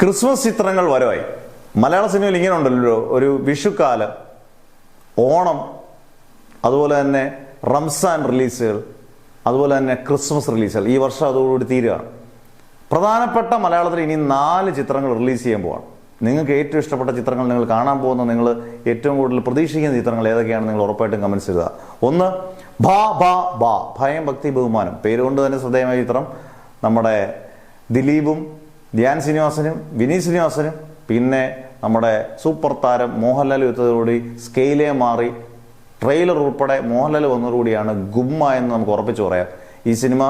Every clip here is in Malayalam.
ക്രിസ്മസ് ചിത്രങ്ങൾ വരവായി. മലയാള സിനിമയിൽ ഇങ്ങനെ ഉണ്ടല്ലോ, ഒരു വിഷുക്കാലം, ഓണം, അതുപോലെ തന്നെ റംസാൻ റിലീസുകൾ, അതുപോലെ തന്നെ ക്രിസ്മസ് റിലീസുകൾ. ഈ വർഷം അതോടുകൂടി തീരുകയാണ്. പ്രധാനപ്പെട്ട മലയാളത്തിൽ ഇനി 4 ചിത്രങ്ങൾ റിലീസ് ചെയ്യാൻ പോവാണ്. നിങ്ങൾക്ക് ഏറ്റവും ഇഷ്ടപ്പെട്ട ചിത്രങ്ങൾ, നിങ്ങൾ കാണാൻ പോകുന്ന, നിങ്ങൾ ഏറ്റവും കൂടുതൽ പ്രതീക്ഷിക്കുന്ന ചിത്രങ്ങൾ ഏതൊക്കെയാണ് നിങ്ങൾ ഉറപ്പായിട്ടും കമൻസ് ചെയ്യുക. ഒന്ന്, ഭാ ഭാ ഭാ, ഭയം ഭക്തി ബഹുമാനം. പേരുകൊണ്ട് തന്നെ ശ്രദ്ധേയമായ ചിത്രം. നമ്മുടെ ദിലീപും ധ്യാൻ ശ്രീനിവാസനും വിനീത് ശ്രീനിവാസനും പിന്നെ നമ്മുടെ സൂപ്പർ താരം മോഹൻലാൽ എത്തുന്നതോടുകൂടി സ്കെയിലേ മാറി. ട്രെയിലർ ഉൾപ്പെടെ മോഹൻലാൽ വന്നതോടുകൂടിയാണ് ഗുമ്മ എന്ന് നമുക്ക് ഉറപ്പിച്ചു പറയാം. ഈ സിനിമ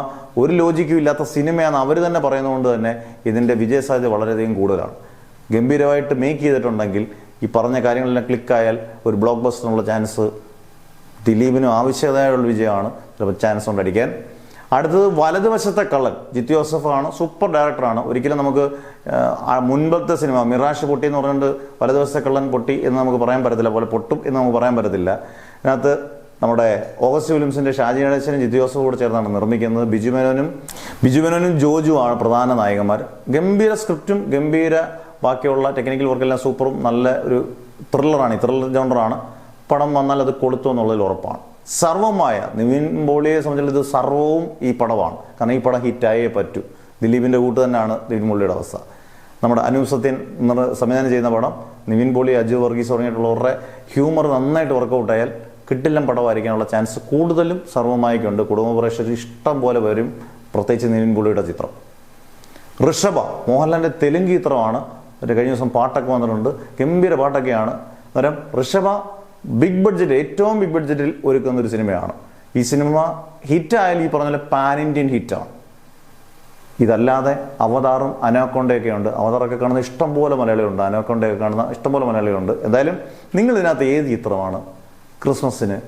ഒരു ലോജിക്കും ഇല്ലാത്ത സിനിമയാണെന്ന് അവർ തന്നെ പറയുന്നതുകൊണ്ട് തന്നെ ഇതിൻ്റെ വിജയസാധ്യത വളരെയധികം കൂടുതലാണ്. ഗംഭീരമായിട്ട് മേക്ക് ചെയ്തിട്ടുണ്ടെങ്കിൽ ഈ പറഞ്ഞ കാര്യങ്ങളെല്ലാം ക്ലിക്കായാൽ ഒരു ബ്ലോക്ക് ബസ്റ്ററിനുള്ള ചാൻസ് ദിലീപിനും ആവശ്യകതയുള്ള വിജയമാണ്. ചിലപ്പോൾ ചാൻസ് കൊണ്ടടിക്കാൻ. അടുത്തത് വലതുവശത്തെ കള്ളൻ. ജിത്തു ജോസഫാണ്, സൂപ്പർ ഡയറക്ടറാണ്. ഒരിക്കലും നമുക്ക് മുൻപത്തെ സിനിമ മിറാഷ് പൊട്ടി എന്ന് പറഞ്ഞിട്ട് വലതുവശത്തെ കള്ളൻ പൊട്ടി എന്ന് നമുക്ക് പറയാൻ പറ്റത്തില്ല, പോലെ പൊട്ടും എന്ന് നമുക്ക് പറയാൻ പറ്റത്തില്ല. ഇതിനകത്ത് നമ്മുടെ ഓഗസ്റ്റ് ഫിലിംസിന്റെ ഷാജി ഗണേശനും ജിത്തു ജോസഫും കൂടെ ചേർന്നാണ് നിർമ്മിക്കുന്നത്. ബിജു മേനോനും ജോജുവാണ് പ്രധാന നായകന്മാർ. ഗംഭീര സ്ക്രിപ്റ്റും ഗംഭീര ബാക്കിയുള്ള ടെക്നിക്കൽ വർക്കെല്ലാം സൂപ്പറും. നല്ല ഒരു ത്രില്ലറാണ്, ഈ ത്രില്ലർ ജോണറാണ്. പടം വന്നാൽ അത് കൊളുത്തു എന്നുള്ളതിൽ ഉറപ്പാണ്. സർവമായ നിവിൻ പോളിയെ സംബന്ധിച്ചിടത്ത് ഇത് സർവവും ഈ പടമാണ്. കാരണം ഈ പടം ഹിറ്റായേ പറ്റൂ. ദിലീപിൻ്റെ കൂട്ട് തന്നെയാണ് നിവിൻ പോളിയുടെ അവസ്ഥ. നമ്മുടെ അനൂപ് സത്യൻ സംവിധാനം ചെയ്യുന്ന പടം, നിവിൻ പോളി, അജു വർഗീസ് തുടങ്ങിയിട്ടുള്ളവരുടെ ഹ്യൂമർ നന്നായിട്ട് വർക്കൗട്ടായാൽ കിട്ടില്ലം പടമായിരിക്കാനുള്ള ചാൻസ് കൂടുതലും സർവമായിക്കുണ്ട്. കുടുംബ പ്രേക്ഷകർ ഇഷ്ടം പോലെ വരും, പ്രത്യേകിച്ച് നിവിൻ പോളിയുടെ ചിത്രം. ഋഷഭ, മോഹൻലാലിൻ്റെ തെലുങ്ക് ചിത്രമാണ്. കഴിഞ്ഞ ദിവസം പാട്ടൊക്കെ വന്നിട്ടുണ്ട്, ഗംഭീര പാട്ടൊക്കെയാണ്. അന്നേരം ഋഷഭ ബിഗ് ബഡ്ജറ്റ്, ഏറ്റവും ബിഗ് ബഡ്ജറ്റിൽ ഒരുക്കുന്ന ഒരു സിനിമയാണ്. ഈ സിനിമ ഹിറ്റായാലും ഈ പറഞ്ഞ പോലെ പാൻ ഇന്ത്യൻ ഹിറ്റാണ്. ഇതല്ലാതെ അവതാറും അനാക്കൊണ്ടയൊക്കെ ഉണ്ട്. അവതാറൊക്കെ കാണുന്ന ഇഷ്ടംപോലെ മലയാളികളുണ്ട്, അനാക്കൊണ്ടയൊക്കെ കാണുന്ന ഇഷ്ടംപോലെ മലയാളികളുണ്ട്. എന്തായാലും നിങ്ങൾ ഇതിനകത്ത് ഏത് ചിത്രമാണ് ക്രിസ്മസിന്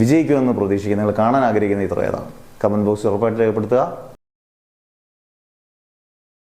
വിജയിക്കുമെന്ന് പ്രതീക്ഷിക്കുന്നത്, നിങ്ങൾ കാണാൻ ആഗ്രഹിക്കുന്ന ചിത്രം ഏതാണ്? കമൻറ്റ് ബോക്സിൽ ഉറപ്പായിട്ട് രേഖപ്പെടുത്തുക.